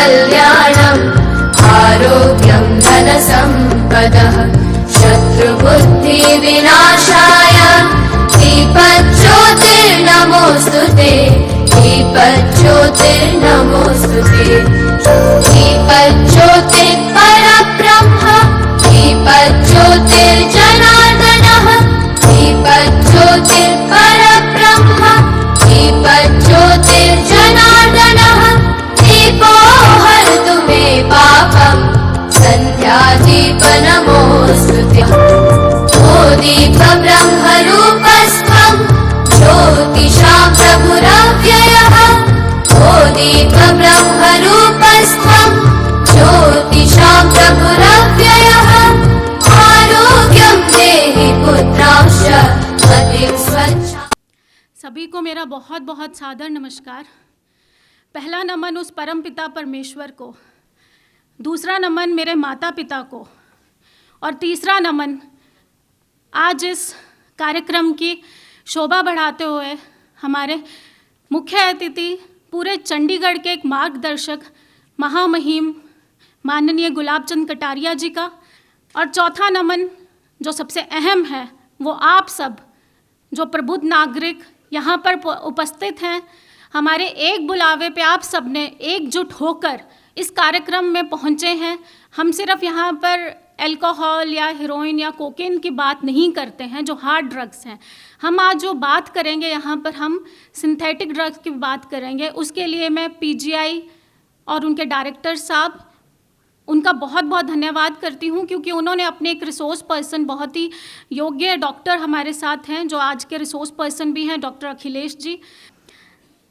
कल्याणम् आरोग्यं धनसम्पदः शत्रुबुद्धिविनाशाय दीपज्योतिर्नमोऽस्तुते दीपज्योतिर्नमोऽस्तुते दीपज्योतिर्परब्रह्म दीपज्योतिर्जनार्दनः दीपज्योतिर्परब्रह्म दीपज्योतिर्जनार्दनः दीपो हरतु मे पापम् सन्ध्यादीपनमोऽस्तुते ओ दीपब्रह्मरूपस्त्वं ज्योतिषां प्रभुरव्ययः ओ दीपब्रह्मरूपस्त्वं ज्योतिषां प्रभुरव्ययः आरोग्यं देहि पुत्रांश मतिं स्वच्छा। सभी को मेरा बहुत बहुत सादर नमस्कार। पहला नमन उस परम पिता परमेश्वर को, दूसरा नमन मेरे माता पिता को और तीसरा नमन आज इस कार्यक्रम की शोभा बढ़ाते हुए हमारे मुख्य अतिथि पूरे चंडीगढ़ के एक मार्गदर्शक महामहिम माननीय गुलाब चंद कटारिया जी का, और चौथा नमन जो सबसे अहम है वो आप सब जो प्रबुद्ध नागरिक यहाँ पर उपस्थित हैं। हमारे एक बुलावे पे आप सब ने एकजुट होकर इस कार्यक्रम में पहुँचे हैं। हम सिर्फ यहाँ पर अल्कोहल या हेरोइन या कोकेन की बात नहीं करते हैं जो हार्ड ड्रग्स हैं। हम आज जो बात करेंगे यहाँ पर हम सिंथेटिक ड्रग्स की बात करेंगे। उसके लिए मैं पीजीआई और उनके डायरेक्टर साहब उनका बहुत बहुत धन्यवाद करती हूँ, क्योंकि उन्होंने अपने एक रिसोर्स पर्सन, बहुत ही योग्य डॉक्टर हमारे साथ हैं जो आज के रिसोर्स पर्सन भी हैं, डॉक्टर अखिलेश जी।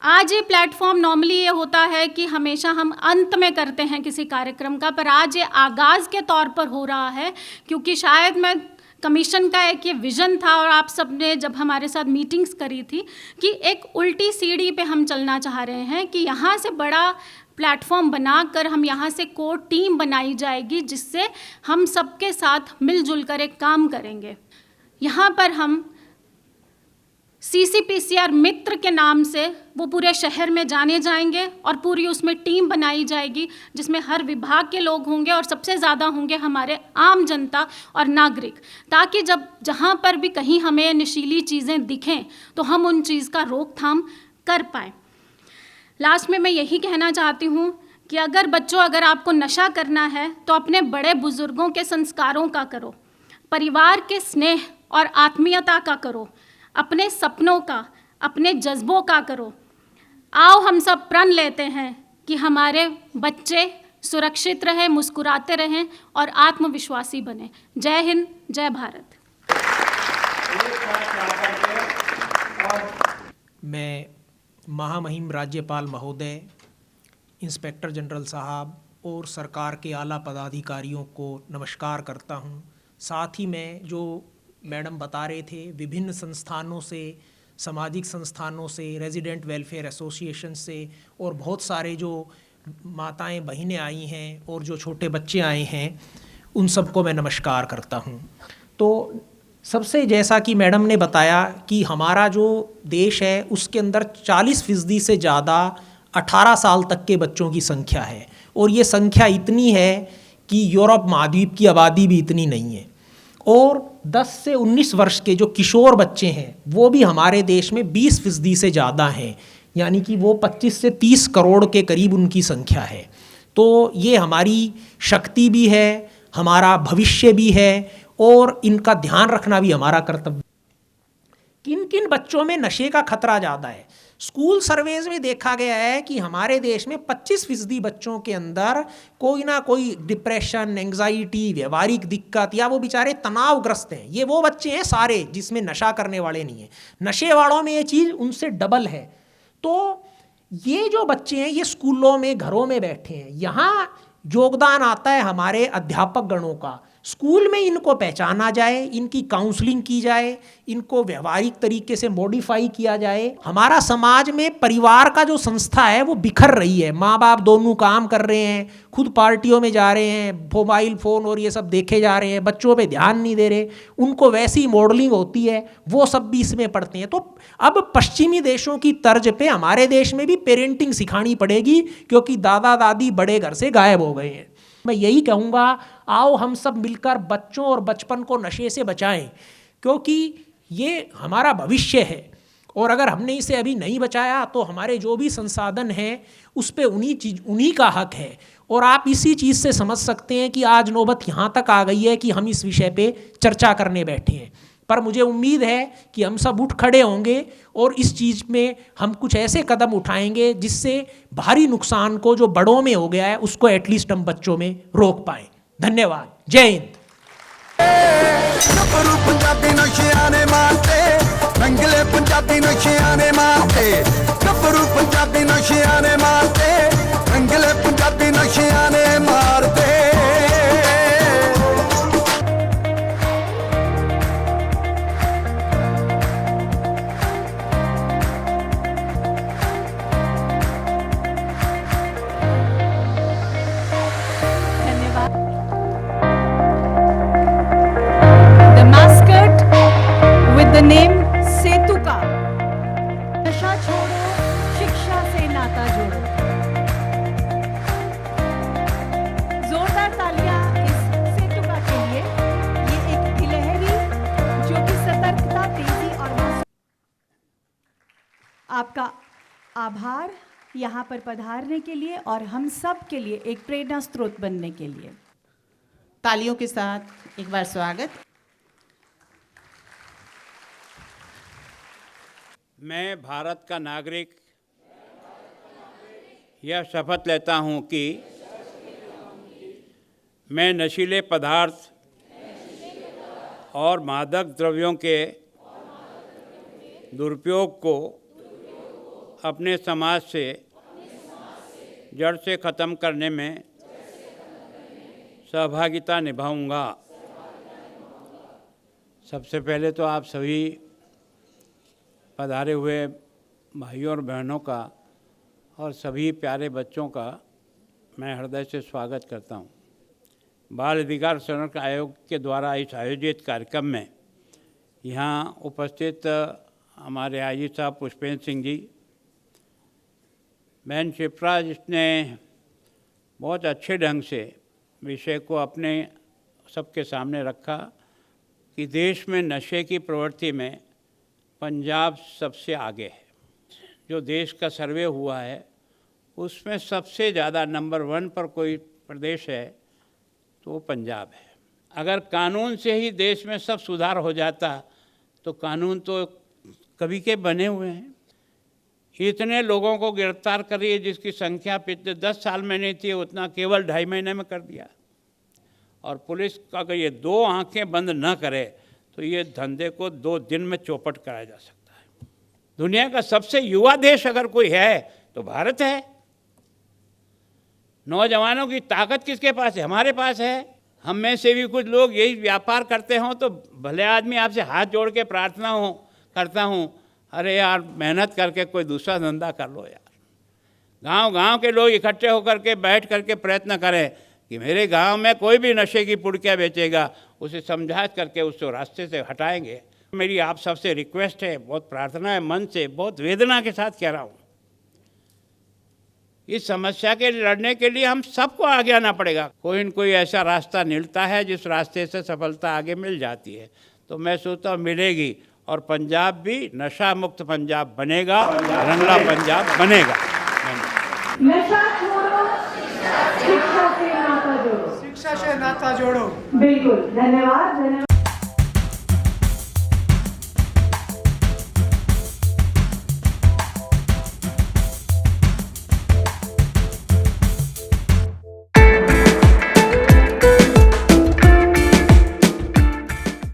आज ये प्लेटफॉर्म नॉर्मली ये होता है कि हमेशा हम अंत में करते हैं किसी कार्यक्रम का, पर आज ये आगाज़ के तौर पर हो रहा है, क्योंकि शायद मैं कमीशन का एक ये विज़न था और आप सब ने जब हमारे साथ मीटिंग्स करी थी कि एक उल्टी सीढ़ी पे हम चलना चाह रहे हैं कि यहाँ से बड़ा प्लेटफॉर्म बनाकर हम यहाँ से कोर टीम बनाई जाएगी जिससे हम सबके साथ मिलजुल कर एक काम करेंगे। यहाँ पर हम CCPCR मित्र के नाम से वो पूरे शहर में जाने जाएंगे और पूरी उसमें टीम बनाई जाएगी जिसमें हर विभाग के लोग होंगे और सबसे ज़्यादा होंगे हमारे आम जनता और नागरिक, ताकि जब जहाँ पर भी कहीं हमें नशीली चीज़ें दिखें तो हम उन चीज़ का रोकथाम कर पाएँ। लास्ट में मैं यही कहना चाहती हूँ कि अगर आपको नशा करना है तो अपने बड़े बुज़ुर्गों के संस्कारों का करो, परिवार के स्नेह और आत्मीयता का करो, अपने सपनों का, अपने जज्बों का करो। आओ हम सब प्रण लेते हैं कि हमारे बच्चे सुरक्षित रहें, मुस्कुराते रहें और आत्मविश्वासी बने। जय हिंद, जय भारत। मैं महामहिम राज्यपाल महोदय, इंस्पेक्टर जनरल साहब और सरकार के आला पदाधिकारियों को नमस्कार करता हूं। साथ ही मैं जो मैडम बता रहे थे, विभिन्न संस्थानों से, सामाजिक संस्थानों से, रेजिडेंट वेलफेयर एसोसिएशन से और बहुत सारे जो माताएं बहनें आई हैं और जो छोटे बच्चे आए हैं, उन सबको मैं नमस्कार करता हूं। तो सबसे जैसा कि मैडम ने बताया कि हमारा जो देश है उसके अंदर 40% से ज़्यादा 18 साल तक के बच्चों की संख्या है, और ये संख्या इतनी है कि यूरोप महाद्वीप की आबादी भी इतनी नहीं है। और 10 से 19 वर्ष के जो किशोर बच्चे हैं वो भी हमारे देश में 20% से ज़्यादा हैं, यानी कि वो 25 से 30 करोड़ के करीब उनकी संख्या है। तो ये हमारी शक्ति भी है, हमारा भविष्य भी है, और इनका ध्यान रखना भी हमारा कर्तव्य। किन किन बच्चों में नशे का खतरा ज़्यादा है? स्कूल सर्वेज में देखा गया है कि हमारे देश में 25% बच्चों के अंदर कोई ना कोई डिप्रेशन, एंग्जाइटी, व्यवहारिक दिक्कत, या वो बेचारे तनावग्रस्त हैं। ये वो बच्चे हैं सारे जिसमें नशा करने वाले नहीं हैं। नशे वालों में ये चीज़ उनसे डबल है। तो ये जो बच्चे हैं ये स्कूलों में, घरों में बैठे हैं। यहाँ योगदान आता है हमारे अध्यापक गणों का, स्कूल में इनको पहचाना जाए, इनकी काउंसलिंग की जाए, इनको व्यवहारिक तरीके से मॉडिफाई किया जाए। हमारा समाज में परिवार का जो संस्था है वो बिखर रही है। माँ बाप दोनों काम कर रहे हैं, खुद पार्टियों में जा रहे हैं, मोबाइल फ़ोन और ये सब देखे जा रहे हैं, बच्चों पे ध्यान नहीं दे रहे, उनको वैसी मॉडलिंग होती है, वो सब भी इसमें पढ़ते हैं। तो अब पश्चिमी देशों की तर्ज पे हमारे देश में भी पेरेंटिंग सिखानी पड़ेगी, क्योंकि दादा दादी बड़े घर से गायब हो गए हैं। मैं यही कहूँगा, आओ हम सब मिलकर बच्चों और बचपन को नशे से बचाएं, क्योंकि ये हमारा भविष्य है। और अगर हमने इसे अभी नहीं बचाया तो हमारे जो भी संसाधन हैं उस पे उन्हीं का हक है। और आप इसी चीज़ से समझ सकते हैं कि आज नौबत यहाँ तक आ गई है कि हम इस विषय पे चर्चा करने बैठे हैं। पर मुझे उम्मीद है कि हम सब उठ खड़े होंगे और इस चीज़ में हम कुछ ऐसे कदम उठाएंगे जिससे भारी नुकसान को जो बड़ों में हो गया है उसको एटलीस्ट हम बच्चों में रोक पाएं। धन्यवाद। जय हिंद। पंजाबी नशिया ने मारते, रंगले पंजाबी नशिया ने मारते, गब्बरू पंजाबी नशिया ने मारते, रंगले पंजाबी नशिया ने मारते। The mascot with the name सेतुका। नशा छोड़ो, शिक्षा से नाता जोड़ो। जोरदार तालियां इस सेतुका के लिए। ये एक गिलहरी जो कि सतर्कता, तेजी और आपका आभार यहाँ पर पधारने के लिए और हम सब के लिए एक प्रेरणा स्रोत बनने के लिए। तालियों के साथ एक बार स्वागत। मैं भारत का नागरिक यह शपथ लेता हूं कि मैं नशीले पदार्थ और मादक द्रव्यों के दुरुपयोग को अपने समाज से जड़ से ख़त्म करने में सहभागिता निभाऊंगा। सबसे पहले तो आप सभी पधारे हुए भाइयों और बहनों का और सभी प्यारे बच्चों का मैं हृदय से स्वागत करता हूं। बाल अधिकार संरक्षण आयोग के द्वारा इस आयोजित कार्यक्रम में यहाँ उपस्थित हमारे आईजी साहब पुष्पेंद्र सिंह जी, बहन शिप्रा जिसने बहुत अच्छे ढंग से विषय को अपने सबके सामने रखा कि देश में नशे की प्रवृत्ति में पंजाब सबसे आगे है। जो देश का सर्वे हुआ है उसमें सबसे ज़्यादा नंबर 1 पर कोई प्रदेश है तो वो पंजाब है। अगर कानून से ही देश में सब सुधार हो जाता तो कानून तो कभी के बने हुए हैं। इतने लोगों को गिरफ्तार करिए जिसकी संख्या पिछले 10 साल में नहीं थी, उतना केवल 2.5 महीने में कर दिया। और पुलिस अगर ये 2 आंखें बंद न करे तो ये धंधे को 2 दिन में चौपट कराया जा सकता है। दुनिया का सबसे युवा देश अगर कोई है तो भारत है। नौजवानों की ताकत किसके पास है? हमारे पास है। हम में से भी कुछ लोग यही व्यापार करते हों तो भले आदमी आपसे हाथ जोड़ के प्रार्थना करता हूँ, अरे यार मेहनत करके कोई दूसरा धंधा कर लो यार। गांव-गांव के लोग इकट्ठे होकर के बैठ करके प्रयत्न करें कि मेरे गांव में कोई भी नशे की पुड़कियाँ बेचेगा, उसे समझा करके उसको रास्ते से हटाएंगे। मेरी आप सबसे रिक्वेस्ट है, बहुत प्रार्थना है, मन से बहुत वेदना के साथ कह रहा हूँ, इस समस्या के लड़ने के लिए हम सबको आगे आना पड़ेगा। कोई न कोई ऐसा रास्ता मिलता है जिस रास्ते से सफलता आगे मिल जाती है, तो मैं सोचता हूँ मिलेगी और पंजाब भी नशा मुक्त पंजाब बनेगा, रंगला पंजाब बनेगा। नशा छोड़ो, शिक्षा से नाता जोड़ो। शिक्षा से नाता जोड़ो। बिल्कुल, धन्यवाद।